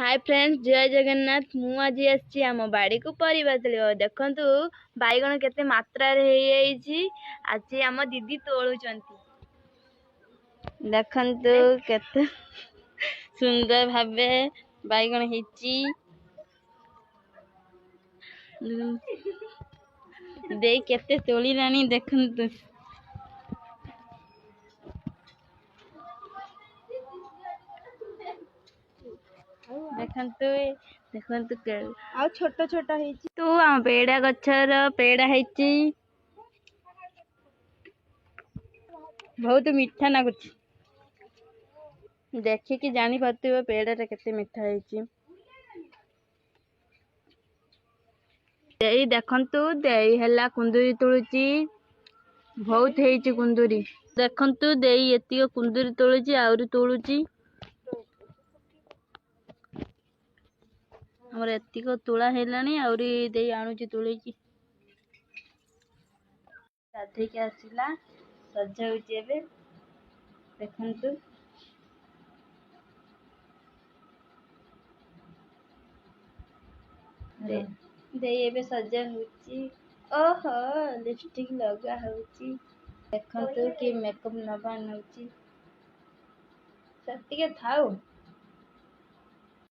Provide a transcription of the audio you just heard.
Hi friends, जय जगन्नाथ। मु आज आसी आम बाड़ी को परिबा तोलिबा। देखंतु बाइगण केते मात्रा रे हेई आज आम दीदी तोलुचंती। देखंतु केते सुंदर भाबे बाइगण हेची। देई केते तोली रानी देखंतु। देखंतु देखंतु के आ छोटा छोटा हेची। तू आम पेड़ा गछर पेड़ा हेची। बहुत मीठा नागुची। देखिए जानी पार्थिव पेड़ा टा केते मीठा हेची। देई देखंतु देई हला कुंदुरी तोलुची। बहुत हेची कुंदुरी। देखंतु देई एतियो कुंदुरी तोलुची आउरी तोलुची। हमर एतिको तुला हेलानी आउरी देई आणुची तोलुची। गाधे के आसिला सजा होची एबे। देखंतु देई एबे सजा होची। ओहो लिपस्टिक लगा होची। देखंतु कि मेकअप नबा नउची। सब टिके थाउ।